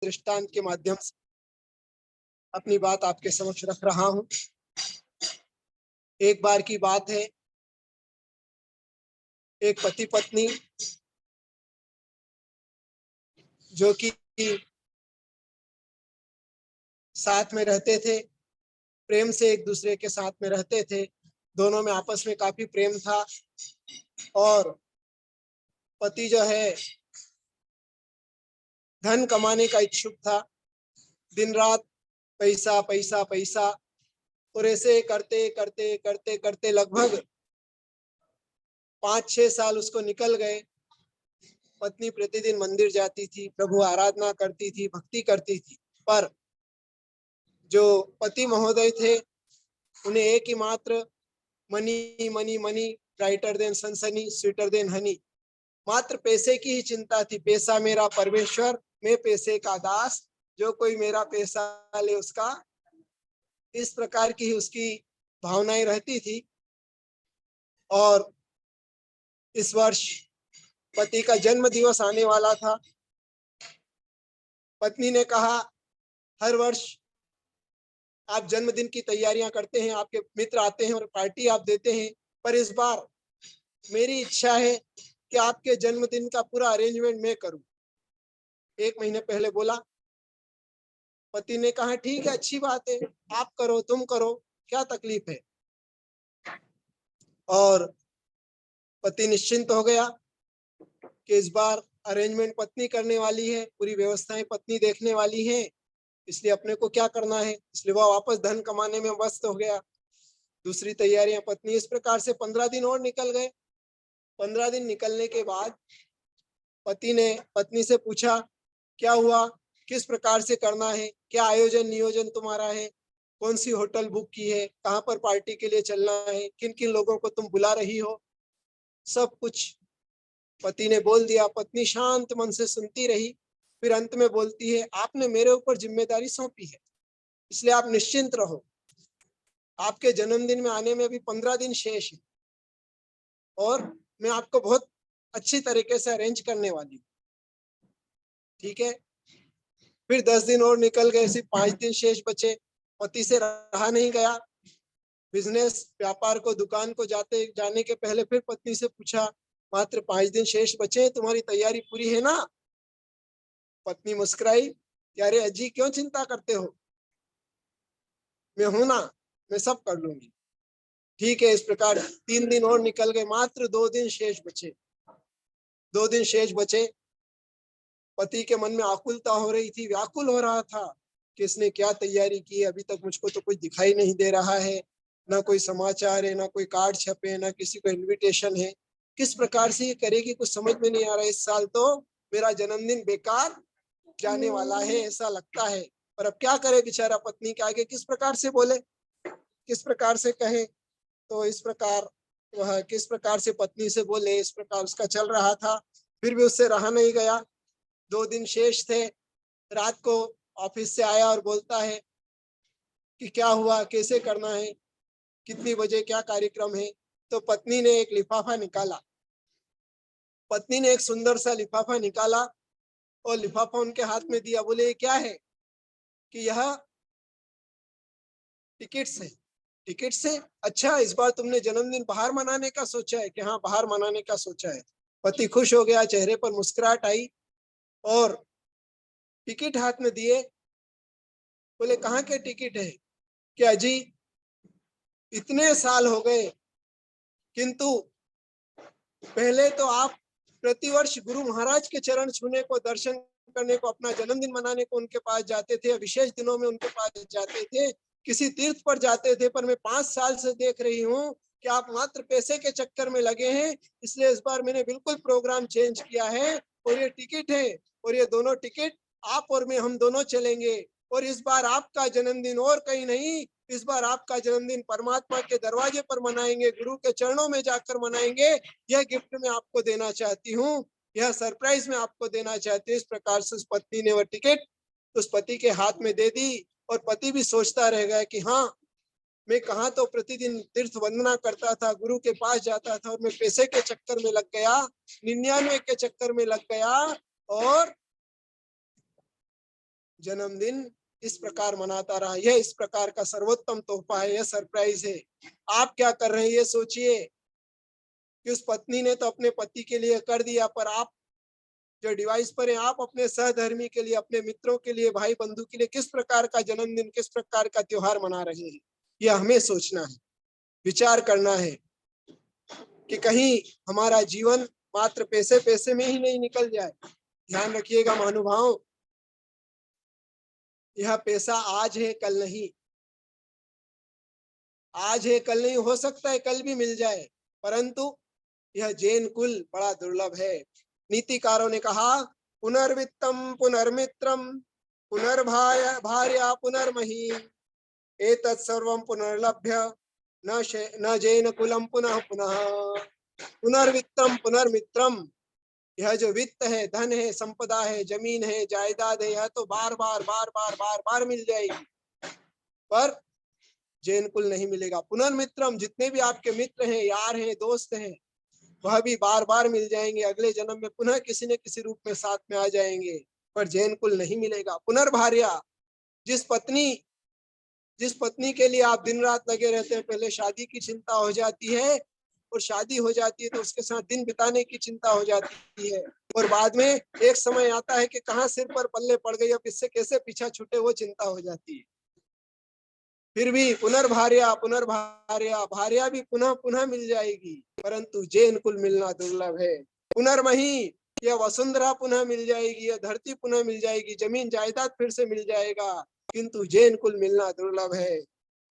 दृष्टांत के माध्यम से अपनी बात आपके समक्ष रख रहा हूं। एक बार की बात है, एक पति पत्नी जो कि साथ में रहते थे, प्रेम से एक दूसरे के साथ में रहते थे, दोनों में आपस में काफी प्रेम था। और पति जो है धन कमाने का इच्छुक था, दिन रात पैसा पैसा पैसा, और ऐसे करते करते करते करते लगभग 5-6 साल उसको निकल गए। पत्नी प्रतिदिन मंदिर जाती थी, प्रभु आराधना करती थी, भक्ति करती थी, पर जो पति महोदय थे उन्हें एक ही मात्र money money money, brighter then सनसनी, स्वीटर देन हनी, मात्र पैसे की ही चिंता थी। पैसा मेरा परमेश्वर, मैं पैसे का दास, जो कोई मेरा पैसा ले उसका, इस प्रकार की ही उसकी भावनाएं रहती थी। और इस वर्ष पति का जन्म दिवस आने वाला था। पत्नी ने कहा, हर वर्ष आप जन्मदिन की तैयारियां करते हैं, आपके मित्र आते हैं और पार्टी आप देते हैं, पर इस बार मेरी इच्छा है कि आपके जन्मदिन का पूरा अरेंजमेंट मैं करूं। 1 महीने पहले बोला। पति ने कहा, ठीक है, अच्छी बात है, आप करो, तुम करो, क्या तकलीफ है। और पति निश्चिंत हो गया कि इस बार अरेंजमेंट पत्नी करने वाली है, पूरी व्यवस्थाएं पत्नी देखने वाली है, इसलिए अपने को क्या करना है, इसलिए वह वापस धन कमाने में व्यस्त हो गया। दूसरी तैयारियां पत्नी। इस प्रकार से 15 दिन और निकल गए। 15 दिन निकलने के बाद पति ने पत्नी से पूछा, क्या हुआ, किस प्रकार से करना है, क्या आयोजन नियोजन तुम्हारा है, कौन सी होटल बुक की है, कहाँ पर पार्टी के लिए चलना है, किन किन लोगों को तुम बुला रही हो, सब कुछ पति ने बोल दिया। पत्नी शांत मन से सुनती रही, फिर अंत में बोलती है, आपने मेरे ऊपर जिम्मेदारी सौंपी है, इसलिए आप निश्चिंत रहो, आपके जन्मदिन में आने में अभी 15 दिन शेष है और मैं आपको बहुत अच्छी तरीके से अरेंज करने वाली हूँ, ठीक है। फिर 10 दिन और निकल गए, सिर्फ 5 दिन शेष बचे। पति से रहा नहीं गया। बिजनेस व्यापार को, दुकान को जाने के पहले फिर पत्नी से पूछा, मात्र 5 दिन शेष बचे, तुम्हारी तैयारी पूरी है ना। पत्नी मुस्कुराई, यारे अजी क्यों चिंता करते हो, मैं हूं ना, मैं सब कर लूंगी। ठीक है। इस प्रकार 3 दिन और निकल गए, मात्र 2 दिन शेष बचे। 2 दिन शेष बचे। पति के मन में आकुलता हो रही थी, व्याकुल हो रहा था कि इसने क्या तैयारी की है, अभी तक मुझको तो कुछ दिखाई नहीं दे रहा है, ना कोई समाचार है, ना कोई कार्ड छपे, ना किसी को इनविटेशन है, किस प्रकार से ये करेगी, कुछ समझ में नहीं आ रहा है। इस साल तो मेरा जन्मदिन बेकार जाने वाला है, ऐसा लगता है। पर अब क्या करे बेचारा, पत्नी के आगे किस प्रकार से बोले, किस प्रकार से कहे। तो इस प्रकार वह किस प्रकार से पत्नी से बोले, इस प्रकार उसका चल रहा था। फिर भी उससे रहा नहीं गया। 2 दिन शेष थे। रात को ऑफिस से आया और बोलता है कि क्या हुआ, कैसे करना है, कितनी बजे क्या कार्यक्रम है। तो पत्नी ने एक लिफाफा निकाला। पत्नी ने एक सुंदर सा लिफाफा निकाला और लिफाफा उनके हाथ में दिया। बोले, ये क्या है? कि यह टिकट्स है। टिकट्स है? अच्छा, इस बार तुमने जन्मदिन बाहर मनाने का सोचा है? कि हाँ, बाहर मनाने का सोचा है। पति खुश हो गया, चेहरे पर मुस्कुराहट आई और टिकट हाथ में दिए। बोले, कहाँ के टिकट है? कि अजी इतने साल हो गए, किंतु पहले तो आप प्रतिवर्ष गुरु महाराज के चरण छूने को, दर्शन करने को, अपना जन्मदिन मनाने को उनके पास जाते थे, विशेष दिनों में उनके पास जाते थे, किसी तीर्थ पर जाते थे। पर मैं 5 साल से देख रही हूँ कि आप मात्र पैसे के चक्कर में लगे हैं, इसलिए इस बार मैंने बिल्कुल प्रोग्राम चेंज किया है और ये टिकट है, और ये दोनों टिकट आप और मैं, हम दोनों चलेंगे। और इस बार आपका जन्मदिन और कहीं नहीं, इस बार आपका जन्मदिन परमात्मा के दरवाजे पर मनाएंगे, गुरु के चरणों में जाकर मनाएंगे। यह गिफ्ट मैं आपको देना चाहती हूँ, यह सरप्राइज मैं आपको देना चाहती हूँ। इस प्रकार से उस पत्नी ने वह टिकट उस पति के हाथ में दे दी। और पति भी सोचता रह गया कि हाँ, मैं कहाँ तो प्रतिदिन तीर्थ वंदना करता था, गुरु के पास जाता था, और मैं पैसे के चक्कर में लग गया, 99 के चक्कर में लग गया और जन्मदिन इस प्रकार मनाता रहा। यह इस प्रकार का सर्वोत्तम तोहफा है, यह सरप्राइज है। आप क्या कर रहे हैं ये सोचिए कि उस पत्नी ने तो अपने पति के लिए कर दिया, पर आप जो डिवाइस पर हैं, आप अपने सहधर्मी के लिए, अपने मित्रों के लिए, भाई बंधु के लिए किस प्रकार का जन्मदिन, किस प्रकार का त्योहार मना रहे हैं। यह हमें सोचना है, विचार करना है कि कहीं हमारा जीवन मात्र पैसे पैसे में ही नहीं निकल जाए। ध्यान रखिएगा महानुभाव, यह पैसा आज है कल नहीं, आज है कल नहीं, हो सकता है कल भी मिल जाए, परंतु यह जैन कुल बड़ा दुर्लभ है। नीतिकारों ने कहा पुनर्वित्तम पुनर्मित्रम पुनर्भार्या पुनर्मही एतत् सर्वं पुनर्लभ्य न जैन कुलम पुनः पुनः। पुनर्वित्तम पुनर्मित्रम, यह जो वित्त है, धन है, संपदा है, जमीन है, जायदाद है, यह तो बार बार मिल जाएगी, पर जैन कुल नहीं मिलेगा। पुनर्मित्रम, जितने भी आपके मित्र हैं, यार हैं, दोस्त हैं, वह भी बार बार मिल जाएंगे, अगले जन्म में पुनः किसी न किसी रूप में साथ में आ जाएंगे, पर जैन कुल नहीं मिलेगा। पुनर्भार्या, जिस पत्नी के लिए आप दिन रात लगे रहते हैं, पहले शादी की चिंता हो जाती है, और शादी हो जाती है तो उसके साथ दिन बिताने की चिंता हो जाती है, और बाद में एक समय आता है कि कहाँ सिर पर पल्ले पड़ गई, अब इससे कैसे पीछा छूटे, वो चिंता हो जाती है। फिर भी पुनर्भार्या भार्या भी पुनः पुनः मिल जाएगी, परंतु जैन कुल मिलना दुर्लभ है। पुनर्मही, यह वसुंधरा पुनः मिल जाएगी, यह धरती पुनः मिल जाएगी, जमीन जायदाद फिर से मिल जाएगा, किंतु जैन कुल मिलना दुर्लभ है।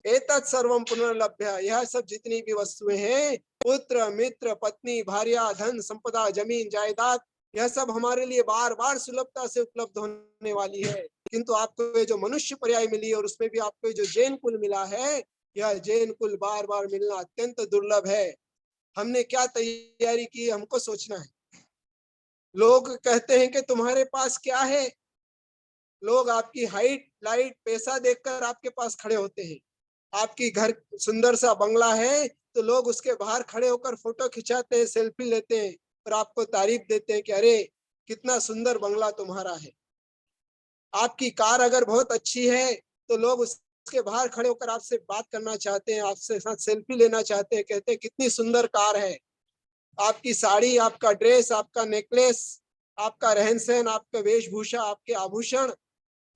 एतत् सर्वम पुनर्लभ्य, यह सब जितनी भी वस्तुएं हैं, पुत्र मित्र पत्नी भार्या धन संपदा जमीन जायदाद, यह सब हमारे लिए बार बार सुलभता से उपलब्ध होने वाली है, किंतु आपको ये जो मनुष्य पर्याय मिली और उसमें भी आपको जो जैन कुल मिला है, यह जैन कुल बार बार मिलना अत्यंत दुर्लभ है। हमने क्या तैयारी की, हमको सोचना है। लोग कहते हैं कि तुम्हारे पास क्या है, लोग आपकी हाइट लाइट पैसा देखकर आपके पास खड़े होते हैं। आपकी घर सुंदर सा बंगला है तो लोग उसके बाहर खड़े होकर फोटो खिंचाते हैं, सेल्फी लेते हैं, और आपको तारीफ देते हैं कि अरे कितना सुंदर बंगला तुम्हारा है। आपकी कार अगर बहुत अच्छी है तो लोग उसके बाहर खड़े होकर आपसे बात करना चाहते हैं, आपसे साथ सेल्फी लेना चाहते हैं, कहते हैं कितनी सुंदर कार है। आपकी साड़ी, आपका ड्रेस, आपका नेकलेस, आपका रहन सहन, आपका वेशभूषा, आपके आभूषण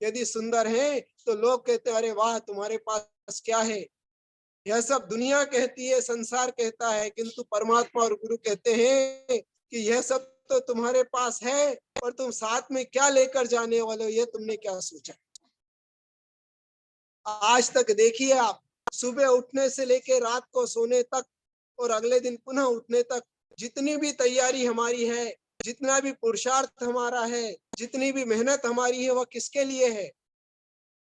यदि सुंदर है तो लोग कहते हैं अरे वाह तुम्हारे पास क्या है। यह सब दुनिया कहती है, संसार कहता है, किंतु परमात्मा और गुरु कहते हैं कि यह सब तो तुम्हारे पास है, और तुम साथ में क्या लेकर जाने वाले हो, यह तुमने क्या सोचा। आज तक देखिए आप, सुबह उठने से लेकर रात को सोने तक और अगले दिन पुनः उठने तक, जितनी भी तैयारी हमारी है, जितना भी पुरुषार्थ हमारा है, जितनी भी मेहनत हमारी है, वह किसके लिए है?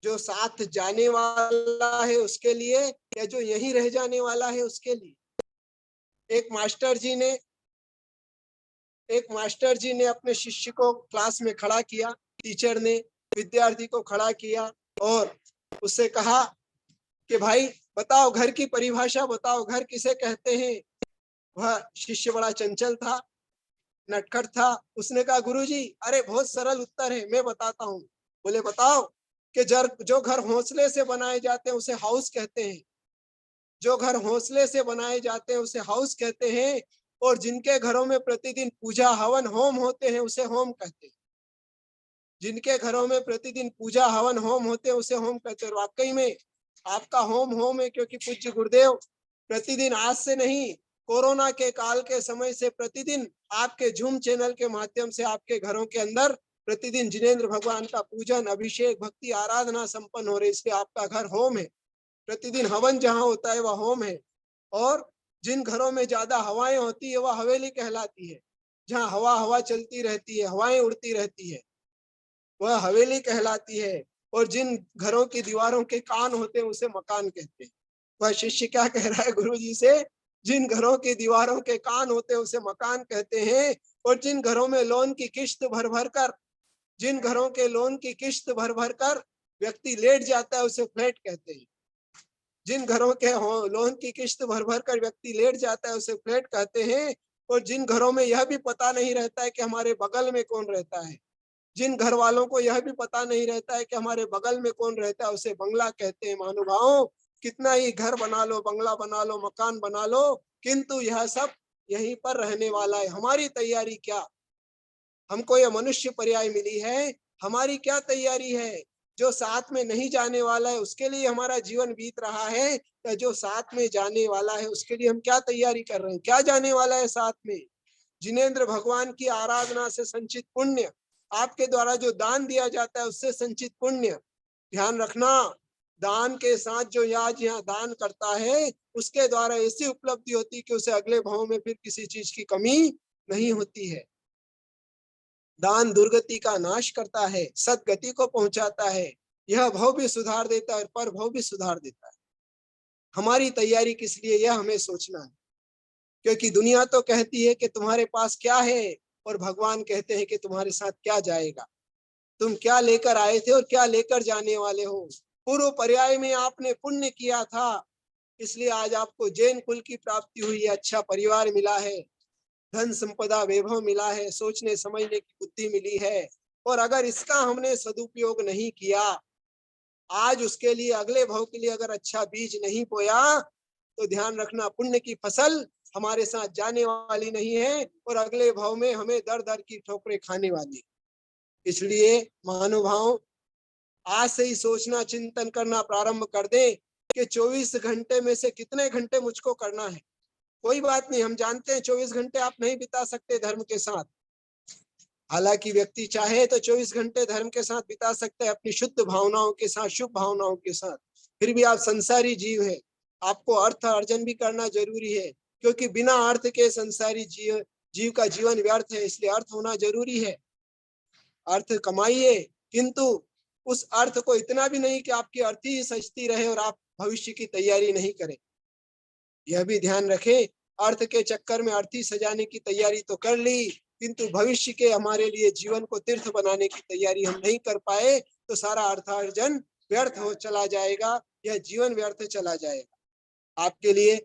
जो साथ जाने वाला है उसके लिए, या जो यहीं रह जाने वाला है उसके लिए। एक मास्टर जी ने अपने शिष्य को क्लास में खड़ा किया, टीचर ने विद्यार्थी को खड़ा किया और उससे कहा कि भाई बताओ घर की परिभाषा बताओ, घर किसे कहते हैं। वह शिष्य बड़ा चंचल था, नटखट था। उसने कहा गुरुजी अरे बहुत सरल उत्तर है, मैं बताता हूँ। बोले बताओ। कि जो घर हौसले से बनाए जाते हैं उसे हाउस कहते हैं, जो घर हौसले से बनाए जाते हैं उसे हाउस कहते हैं, और जिनके घरों में प्रतिदिन पूजा हवन होम होते हैं उसे होम कहते हैं। जिनके घरों में प्रतिदिन पूजा हवन होम होते हैं उसे होम कहते हैं। वाकई में आपका होम है, क्योंकि पूज्य गुरुदेव प्रतिदिन, आज से नहीं, कोरोना के काल के समय से प्रतिदिन आपके जूम चैनल के माध्यम से आपके घरों के अंदर प्रतिदिन जिनेंद्र भगवान का पूजन अभिषेक भक्ति आराधना संपन्न हो रही, इसलिए आपका घर होम है। प्रतिदिन हवन जहाँ होता है वह होम है, और जिन घरों में ज्यादा हवाएं होती है वह हवेली कहलाती है। जहाँ हवा हवा चलती रहती है, हवाएं उड़ती रहती है, वह हवेली कहलाती है। और जिन घरों की दीवारों के कान होते हैं उसे मकान कहते हैं। वह शिष्य क्या कह रहा है गुरु जी से, जिन घरों की दीवारों के कान होते हैं उसे मकान कहते हैं, और जिन घरों में लोन की किश्त भर भर कर, जिन घरों के लोन की किश्त भर भर कर व्यक्ति लेट जाता है उसे फ्लैट कहते हैं। जिन घरों के लोन की किश्त भर भर कर व्यक्ति लेट जाता है उसे फ्लैट कहते हैं। और जिन घरों में यह भी पता नहीं रहता है कि हमारे बगल में कौन रहता है, जिन घर वालों को यह भी पता नहीं रहता है कि हमारे बगल में कौन रहता है, उसे बंगला कहते हैं। महानुभावों, कितना ही घर बना लो, बंगला बना लो, मकान बना लो, किंतु यह सब यहीं पर रहने वाला है। हमारी तैयारी क्या? हमको यह मनुष्य पर्याय मिली है, हमारी क्या तैयारी है? जो साथ में नहीं जाने वाला है उसके लिए हमारा जीवन बीत रहा है, या जो साथ में जाने वाला है उसके लिए हम क्या तैयारी कर रहे हैं? क्या जाने वाला है साथ में? जिनेंद्र भगवान की आराधना से संचित पुण्य, आपके द्वारा जो दान दिया जाता है उससे संचित पुण्य, ध्यान रखना, दान के साथ जो आज यहाँ दान करता है उसके द्वारा ऐसी उपलब्धि होती है कि उसे अगले भाव में फिर किसी चीज की कमी नहीं होती है। दान दुर्गति का नाश करता है, सदगति को पहुंचाता है, यह भाव भी सुधार देता है और पर भाव भी सुधार देता है। हमारी तैयारी किस लिए, यह हमें सोचना है, क्योंकि दुनिया तो कहती है कि तुम्हारे पास क्या है, और भगवान कहते हैं कि तुम्हारे साथ क्या जाएगा, तुम क्या लेकर आए थे और क्या लेकर जाने वाले हो। पूर्व पर्याय में आपने पुण्य किया था, इसलिए आज आपको जैन कुल की प्राप्ति हुई है, अच्छा परिवार मिला है, धन संपदा वैभव मिला है, सोचने समझने की बुद्धि मिली है, और अगर इसका हमने सदुपयोग नहीं किया, आज उसके लिए अगले भाव के लिए अगर अच्छा बीज नहीं बोया, तो ध्यान रखना पुण्य की फसल हमारे साथ जाने वाली नहीं है, और अगले भाव में हमें दर दर की ठोकरें खाने वाली। इसलिए महानुभाव, आज से ही सोचना चिंतन करना प्रारंभ कर दे कि 24 घंटे में से कितने घंटे मुझको करना है। कोई बात नहीं, हम जानते हैं 24 घंटे आप नहीं बिता सकते धर्म के साथ, हालांकि व्यक्ति चाहे तो 24 घंटे धर्म के साथ बिता सकते हैं, अपनी शुद्ध भावनाओं के साथ, शुभ भावनाओं के साथ, फिर भी आप संसारी जीव है, आपको अर्थ अर्जन भी करना जरूरी है, क्योंकि बिना अर्थ के संसारी जीव का जीवन व्यर्थ है, इसलिए अर्थ होना जरूरी है। अर्थ कमाइए, किंतु उस अर्थ को इतना भी नहीं कि आपकी अर्थी ही सजती रहे और आप भविष्य की तैयारी नहीं करें। यह भी ध्यान रखें, अर्थ के चक्कर में अर्थी सजाने की तैयारी तो कर ली, किंतु भविष्य के हमारे लिए जीवन को तीर्थ बनाने की तैयारी हम नहीं कर पाए, तो सारा अर्थार्जन व्यर्थ हो चला जाएगा, यह जीवन व्यर्थ चला जाएगा। आपके लिए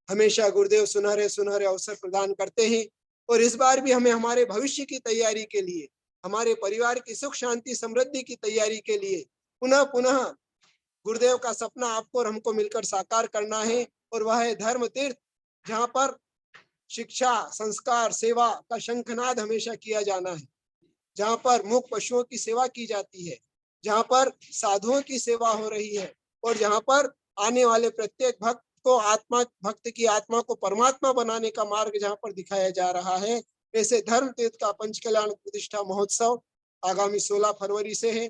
हमेशा गुरुदेव सुनहरे सुनहरे अवसर प्रदान करते हैं, और इस बार भी हमें हमारे भविष्य की तैयारी के लिए, हमारे परिवार की सुख शांति समृद्धि की तैयारी के लिए पुनः पुनः गुरुदेव का सपना आपको और हमको मिलकर साकार करना है, और वह है धर्म तीर्थ, जहाँ पर शिक्षा संस्कार सेवा का शंखनाद हमेशा किया जाना है, जहाँ पर मूक पशुओं की सेवा की जाती है, जहाँ पर साधुओं की सेवा हो रही है, और जहाँ पर आने वाले प्रत्येक भक्त को भक्त की आत्मा को परमात्मा बनाने का मार्ग जहाँ पर दिखाया जा रहा है। ऐसे धर्म तीर्थ का पंच कल्याण प्रतिष्ठा महोत्सव आगामी 16 फरवरी से है,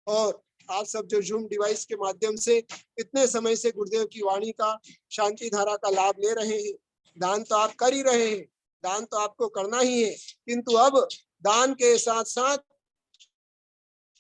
और आप सब जो जूम डिवाइस के माध्यम से इतने समय से गुरुदेव की वाणी का, शांति धारा का लाभ ले रहे हैं, दान तो आप कर ही रहे हैं, दान तो आपको करना ही है, किंतु अब दान के साथ साथ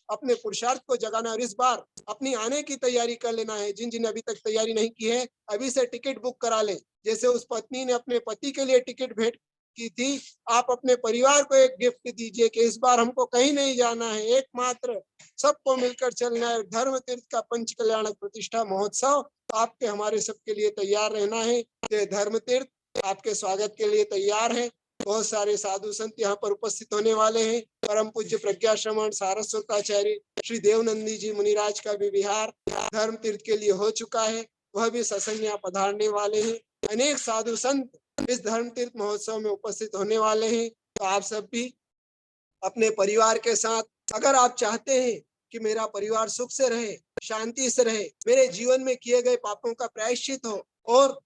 अपने पुरुषार्थ को जगाना, और इस बार अपनी आने की तैयारी कर लेना है। जिन जिन अभी तक तैयारी नहीं की है, अभी से टिकट बुक करा ले। जैसे उस पत्नी ने अपने पति के लिए टिकट भेंट की थी, आप अपने परिवार को एक गिफ्ट दीजिए कि इस बार हमको कहीं नहीं जाना है, एकमात्र सबको मिलकर चलना है। धर्म तीर्थ का पंच कल्याण प्रतिष्ठा महोत्सव आपके हमारे सबके लिए तैयार रहना है। धर्म तीर्थ आपके स्वागत के लिए तैयार है। बहुत सारे साधु संत यहाँ पर उपस्थित होने वाले हैं। परम पूज्य प्रज्ञा श्रमण सारस्वताचार्य श्री देवनंदी जी मुनिराज का भी विहार धर्म तीर्थ के लिए हो चुका है, वह भी सत्संग यहाँ पधारने वाले हैं। अनेक साधु संत इस धर्म तीर्थ महोत्सव में उपस्थित होने वाले हैं। तो आप सब भी अपने परिवार के साथ, अगर आप चाहते हैं कि मेरा परिवार सुख से रहे, शांति से रहे, मेरे जीवन में किए गए पापों का प्रायश्चित हो, और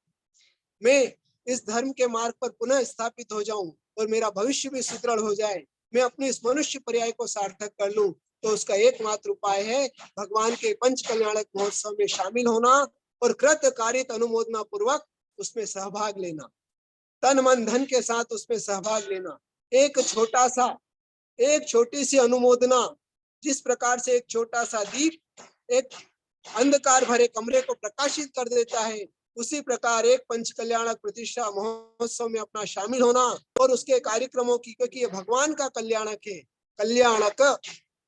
मैं इस धर्म के मार्ग पर पुनः स्थापित हो जाऊं, और मेरा भविष्य भी सुदृढ़ हो जाए, मैं अपने इस मनुष्य पर्याय को सार्थक कर लूं, तो उसका एकमात्र उपाय है भगवान के पंच कल्याणक महोत्सव में शामिल होना, और कृत कारित अनुमोदना पूर्वक उसमें सहभाग लेना, तन मन धन के साथ उसमें सहभाग लेना। एक छोटी सी अनुमोदना, जिस प्रकार से एक छोटा सा दीप एक अंधकार भरे कमरे को प्रकाशित कर देता है, उसी प्रकार एक पंच कल्याणक प्रतिष्ठा महोत्सव में अपना शामिल होना, और उसके कार्यक्रमों की, क्योंकि ये भगवान का कल्याणक है। कल्याणक,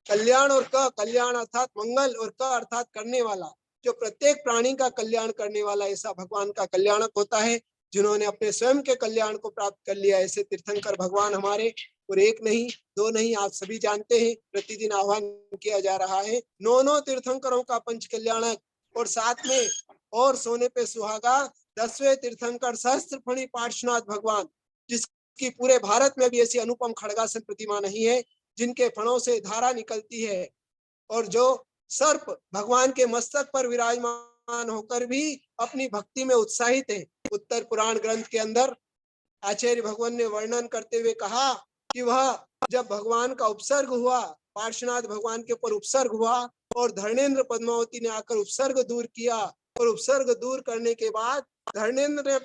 कल्याण और कल्याण अर्थात मंगल, और अर्थात करने वाला, जो प्रत्येक प्राणी का कल्याण करने वाला, ऐसा भगवान का कल्याणक होता है। जिन्होंने अपने स्वयं के कल्याण को प्राप्त कर लिया। ऐसे तीर्थंकर भगवान हमारे, और एक नहीं दो नहीं, आप सभी जानते हैं प्रतिदिन आह्वान किया जा रहा है 9 तीर्थंकरों का पंच कल्याणक, और साथ में और सोने पे सुहागा 10वें तीर्थंकर सहस्त्र फणी पार्श्वनाथ भगवान, जिसकी पूरे भारत में भी ऐसी अनुपम खड़गासन प्रतिमा नहीं है, जिनके फणों से धारा निकलती है, और जो सर्प भगवान के मस्तक पर विराजमान होकर भी अपनी भक्ति में उत्साहित है। उत्तर पुराण ग्रंथ के अंदर आचार्य भगवान ने वर्णन करते हुए कहा कि वह जब भगवान का उपसर्ग हुआ, पार्श्वनाथ भगवान के ऊपर उपसर्ग हुआ, और धर्मेंद्र पद्मावती ने आकर उपसर्ग दूर किया, और उपसर्ग दूर करने के बाद धर्मेंद्र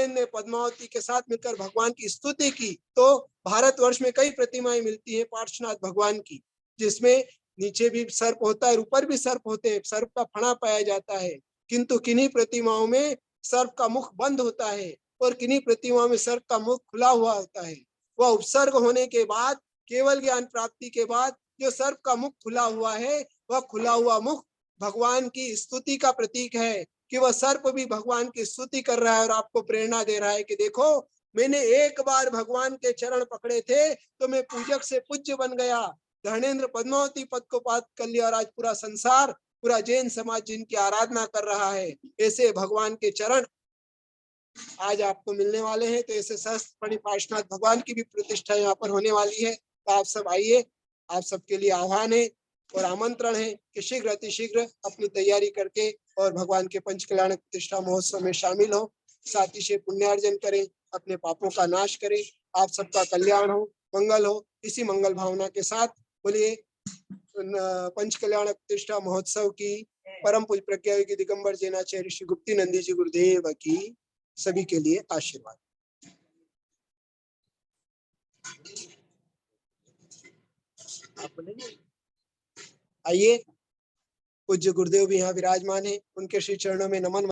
ने पद्मावती के साथ मिलकर भगवान की स्तुति की। तो भारतवर्ष में कई प्रतिमाएं मिलती हैं पार्श्वनाथ भगवान की, जिसमें नीचे भी सर्प होता है, ऊपर भी सर्प होते हैं, सर्प का फणा पाया जाता है, किंतु किन्हीं प्रतिमाओं में सर्प का मुख बंद होता है और किन्हीं प्रतिमाओं में सर्प का मुख खुला हुआ होता है। वह उपसर्ग होने के बाद, केवल ज्ञान प्राप्ति के बाद जो सर्प का मुख खुला हुआ है, वह खुला हुआ मुख भगवान की स्तुति का प्रतीक है, कि वह सर्प भी भगवान की स्तुति कर रहा है और आपको प्रेरणा दे रहा है कि देखो, मैंने एक बार भगवान के चरण पकड़े थे तो मैं पूजक से पूज्य बन गया, धर्मेंद्र पद्मावती पद को प्राप्त कर लिया, और आज पूरा संसार, पूरा जैन समाज जिनकी आराधना कर रहा है। ऐसे भगवान के चरण आज आपको मिलने वाले हैं। तो ऐसे सहस्त्र फणी पार्श्वनाथ भगवान की भी प्रतिष्ठा यहाँ पर होने वाली है। तो आप सब आइए, आप सबके लिए आह्वान है और आमंत्रण है कि शीघ्र अतिशीघ्र अपनी तैयारी करके और भगवान के पंच कल्याण प्रतिष्ठा महोत्सव में शामिल हो, साथ ही से पुण्यार्जन करें, अपने पापों का नाश करें, आप सबका कल्याण हो, मंगल हो। इसी मंगल भावना के साथ बोलिए पंच कल्याण प्रतिष्ठा महोत्सव की परम पूज्य प्रज्ञा योगी दिगंबर जैनाचार्य श्री गुप्ती नंदी जी गुरुदेव की सभी के लिए आशीर्वाद। आइए, पूज्य गुरुदेव भी यहाँ विराजमान है, उनके श्री चरणों में नमन।